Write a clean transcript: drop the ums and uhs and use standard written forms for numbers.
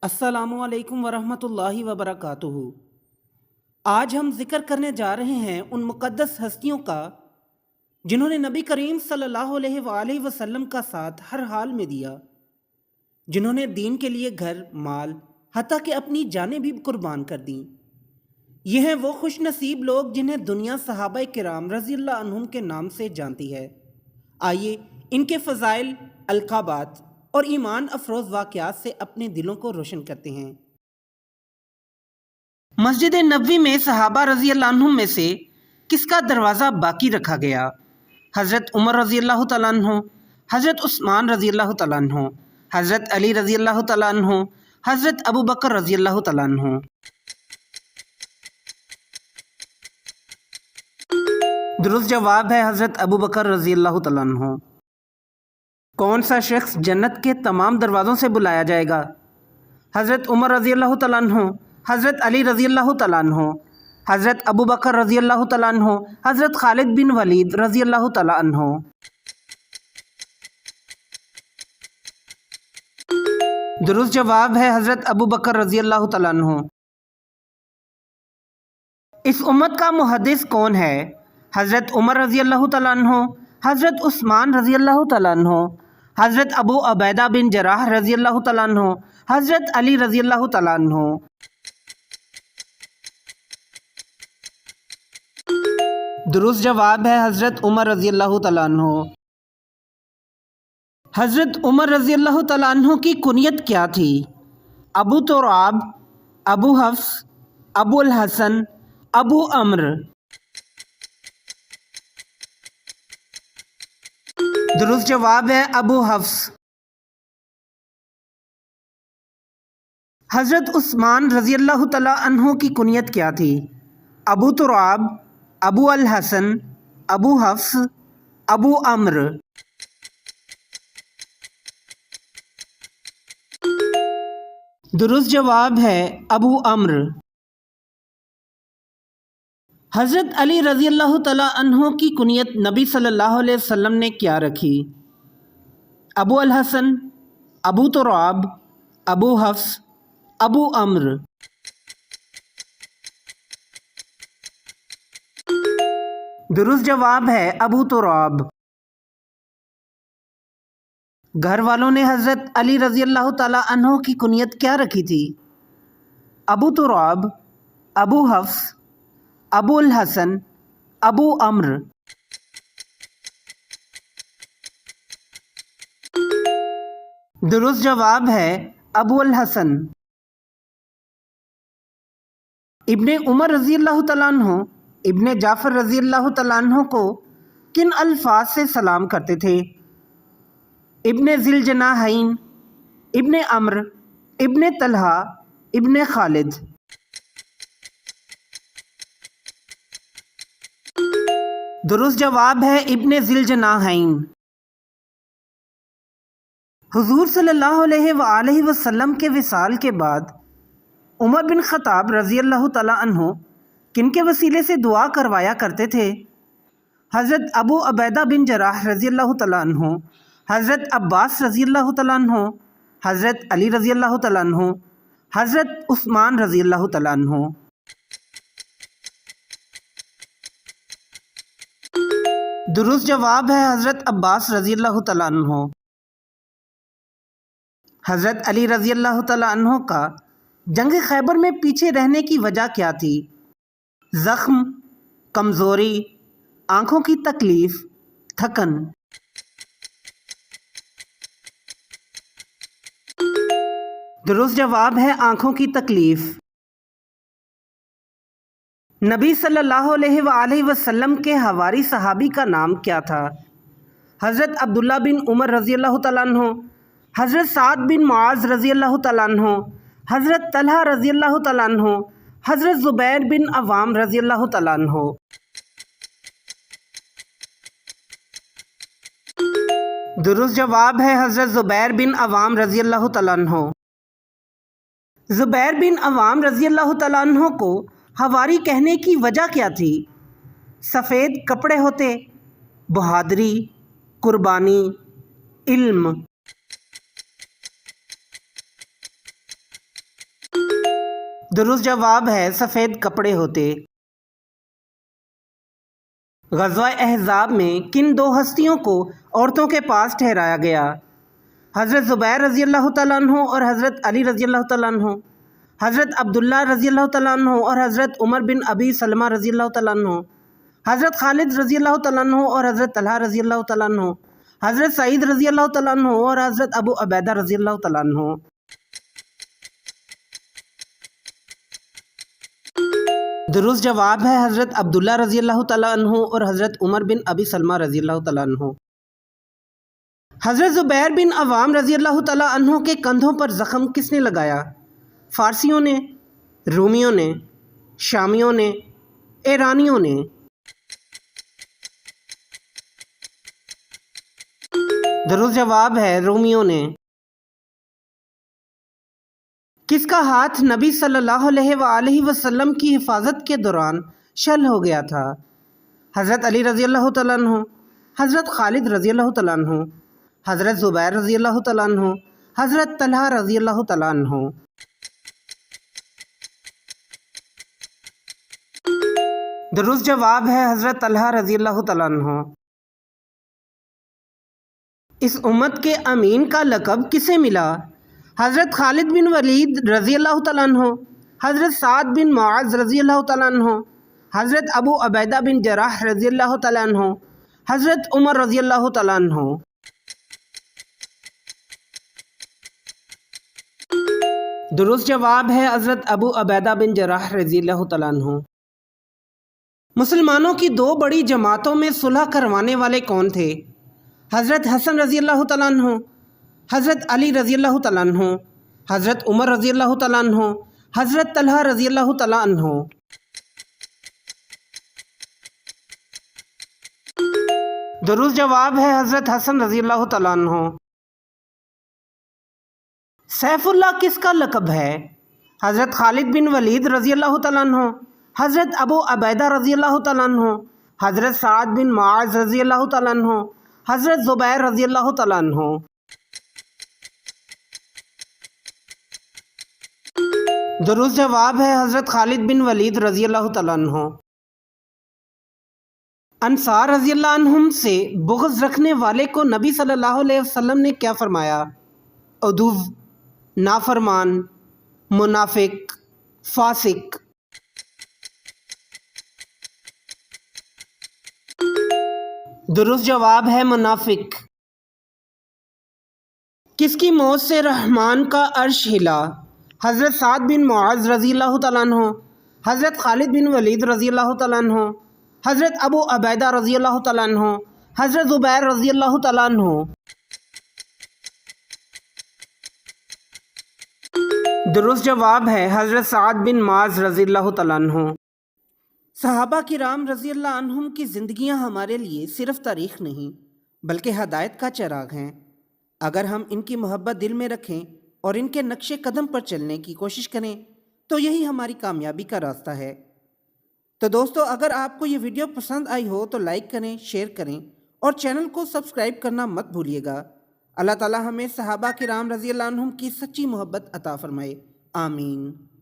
السلام علیکم ورحمۃ اللہ وبرکاتہ۔ آج ہم ذکر کرنے جا رہے ہیں ان مقدس ہستیوں کا جنہوں نے نبی کریم صلی اللہ علیہ وآلہ وسلم کا ساتھ ہر حال میں دیا، جنہوں نے دین کے لیے گھر، مال، حتیٰ کہ اپنی جانیں بھی قربان کر دیں۔ یہ ہیں وہ خوش نصیب لوگ جنہیں دنیا صحابہ کرام رضی اللہ عنہم کے نام سے جانتی ہے۔ آئیے ان کے فضائل، القابات اور ایمان افروز واقعات سے اپنے دلوں کو روشن کرتے ہیں۔ مسجد نبوی میں صحابہ رضی اللہ عنہم میں سے کس کا دروازہ باقی رکھا گیا؟ حضرت عمر رضی اللہ تعالیٰ عنہ، حضرت عثمان رضی اللہ تعالیٰ عنہ، حضرت علی رضی اللہ تعالیٰ عنہ، حضرت ابو بکر رضی اللہ تعالیٰ عنہ۔ درست جواب ہے حضرت ابو بکر رضی اللہ تعالیٰ عنہ۔ کون سا شخص جنت کے تمام دروازوں سے بلایا جائے گا؟ حضرت عمر رضی اللہ تعالیٰ عنہ، حضرت علی رضی اللہ تعالیٰ عنہ، حضرت ابو بکر رضی اللہ تعالیٰ عنہ، حضرت خالد بن ولید رضی اللہ تعالیٰ عنہ۔ درست جواب ہے حضرت ابو بکر رضی اللہ تعالیٰ عنہ۔ اس امت کا محدث کون ہے؟ حضرت عمر رضی اللہ تعالیٰ عنہ، حضرت عثمان رضی اللہ تعالیٰ عنہ، حضرت ابو عبیدہ بن جراح رضی اللہ تعالیٰ عنہ، حضرت علی رضی اللہ تعالیٰ عنہ۔ درست جواب ہے حضرت عمر رضی اللہ تعالیٰ عنہ۔ حضرت عمر رضی اللہ تعالیٰ عنہ کی کنیت کیا تھی؟ ابو تراب، ابو حفص، ابو الحسن، ابو عمر۔ درست جواب ہے ابو حفص۔ حضرت عثمان رضی اللہ تعالیٰ عنہ کی کنیت کیا تھی؟ ابو تراب، ابو الحسن، ابو حفص، ابو عمر۔ درست جواب ہے ابو عمر۔ حضرت علی رضی اللہ تعالیٰ عنہ کی کنیت نبی صلی اللہ علیہ وسلم نے کیا رکھی؟ ابو الحسن، ابو تراب، ابو حفص، ابو عمر۔ درست جواب ہے ابو تراب۔ گھر والوں نے حضرت علی رضی اللہ تعالیٰ عنہ کی کنیت کیا رکھی تھی؟ ابو تراب، ابو حفص، ابو الحسن، ابو عمر۔ درست جواب ہے ابو الحسن۔ ابن عمر رضی اللہ تعالیٰ عنہ ابن جعفر رضی اللہ تعالیٰ عنہ کو کن الفاظ سے سلام کرتے تھے؟ ابن ذی الجناحین، ابن عمر، ابن طلحہ، ابن خالد۔ درست جواب ہے ابن ذی الجناحین۔ حضور صلی اللہ علیہ وآلہ وسلم کے وصال کے بعد عمر بن خطاب رضی اللہ تعالیٰ عنہ کن کے وسیلے سے دعا کروایا کرتے تھے؟ حضرت ابو عبیدہ بن جراح رضی اللہ تعالیٰ عنہ، حضرت عباس رضی اللہ تعالیٰ عنہ، حضرت علی رضی اللہ تعالیٰ عنہ، حضرت عثمان رضی اللہ تعالیٰ عنہ۔ درست جواب ہے حضرت عباس رضی اللہ تعالیٰ عنہ۔ حضرت علی رضی اللہ تعالیٰ عنہ کا جنگ خیبر میں پیچھے رہنے کی وجہ کیا تھی؟ زخم، کمزوری، آنکھوں کی تکلیف، تھکن۔ درست جواب ہے آنکھوں کی تکلیف۔ نبی صلی اللہ علیہ وآلہ وسلم کے حواری صحابی کا نام کیا تھا؟ حضرت عبداللہ بن عمر رضی اللہ تعالیٰ عنہ، حضرت سعد بن معاذ رضی اللہ تعالیٰ عنہ، حضرت طلحہ رضی اللہ تعالیٰ عنہ، حضرت زبیر بن عوام رضی اللہ تعالیٰ عنہ۔ درست جواب ہے حضرت زبیر بن عوام رضی اللہ تعالیٰ عنہ۔ زبیر بن عوام رضی اللہ تعالیٰ عنہ کو حواری کہنے کی وجہ کیا تھی؟ سفید کپڑے ہوتے، بہادری، قربانی، علم۔ درست جواب ہے سفید کپڑے ہوتے۔ غزوہ احزاب میں کن دو ہستیوں کو عورتوں کے پاس ٹھہرایا گیا؟ حضرت زبیر رضی اللہ تعالیٰ عنہ اور حضرت علی رضی اللہ تعالیٰ عنہ، حضرت عبداللہ رضی اللہ تعالیٰ عنہ اور حضرت عمر بن ابی سلمہ رضی اللہ تعالیٰ عنہ، حضرت خالد رضی اللہ تعالیٰ عنہ اور حضرت طلحہ رضی اللہ تعالیٰ عنہ، حضرت سعید رضی اللہ تعالیٰ عنہ اور حضرت ابو عبیدہ رضی اللہ تعالیٰ عنہ۔ درست جواب ہے حضرت عبداللہ رضی اللہ تعالیٰ عنہ اور حضرت عمر بن ابی سلمہ رضی اللہ تعالیٰ عنہ۔ حضرت زبیر بن عوام رضی اللہ تعالیٰ عنہ کے کندھوں پر زخم کس نے لگایا؟ فارسیوں نے، رومیوں نے، شامیوں نے، ایرانیوں نے؟ درست جواب ہے رومیوں نے۔ کس کا ہاتھ نبی صلی اللہ علیہ وآلہ وسلم کی حفاظت کے دوران شل ہو گیا تھا؟ حضرت علی رضی اللہ تعالیٰ عنہ، حضرت خالد رضی اللہ تعالیٰ عنہ، حضرت زبیر رضی اللہ تعالیٰ عنہ، حضرت طلحہ رضی اللہ تعالیٰ عنہ۔ درست جواب ہے حضرت طلحہ رضی اللہ تعالیٰ عنہ۔ اس امت کے امین کا لقب کسے ملا؟ حضرت خالد بن ولید رضی اللہ تعالیٰ عنہ، حضرت سعد بن معاذ رضی اللہ تعالیٰ عنہ، حضرت ابو عبیدہ بن جراح رضی اللہ تعالیٰ عنہ، حضرت عمر رضی اللہ تعالیٰ عنہ۔ درست جواب ہے حضرت ابو عبیدہ بن جراح رضی اللہ تعالیٰ عنہ۔ مسلمانوں کی دو بڑی جماعتوں میں صلح کروانے والے کون تھے؟ حضرت حسن رضی اللہ تعالیٰ عنہ، حضرت علی رضی اللہ تعالیٰ عنہ، حضرت عمر رضی اللہ تعالیٰ عنہ، حضرت طلحہ رضی اللہ تعالیٰ عنہ۔ درست جواب ہے حضرت حسن رضی اللہ تعالیٰ عنہ۔ سیف اللہ کس کا لقب ہے؟ حضرت خالد بن ولید رضی اللہ تعالیٰ عنہ، حضرت ابو عبیدہ رضی اللہ تعالیٰ عنہ، حضرت سعد بن معاذ رضی اللہ تعالیٰ عنہ، حضرت زبیر رضی اللہ تعالیٰ عنہ۔ درست جواب ہے حضرت خالد بن ولید رضی اللہ تعالیٰ عنہ۔ انصار رضی اللہ عنہم سے بغض رکھنے والے کو نبی صلی اللہ علیہ وسلم نے کیا فرمایا؟ عدو، نافرمان، منافق، فاسق؟ درست جواب ہے منافق۔ کس کی موت سے رحمان کا عرش ہلا؟ حضرت سعد بن معاذ رضی اللہ تعالیٰ عنہ، حضرت خالد بن ولید رضی اللہ تعالیٰ عنہ، حضرت ابو عبیدہ رضی اللہ تعالیٰ عنہ، حضرت زبیر رضی اللہ تعالیٰ عنہ۔ درست جواب ہے حضرت سعد بن معاذ رضی اللہ تعالیٰ عنہ۔ صحابہ کرام رضی اللہ عنہم کی زندگیاں ہمارے لیے صرف تاریخ نہیں بلکہ ہدایت کا چراغ ہیں۔ اگر ہم ان کی محبت دل میں رکھیں اور ان کے نقش قدم پر چلنے کی کوشش کریں تو یہی ہماری کامیابی کا راستہ ہے۔ تو دوستو، اگر آپ کو یہ ویڈیو پسند آئی ہو تو لائک کریں، شیئر کریں اور چینل کو سبسکرائب کرنا مت بھولیے گا۔ اللہ تعالی ہمیں صحابہ کرام رضی اللہ عنہم کی سچی محبت عطا فرمائے، آمین۔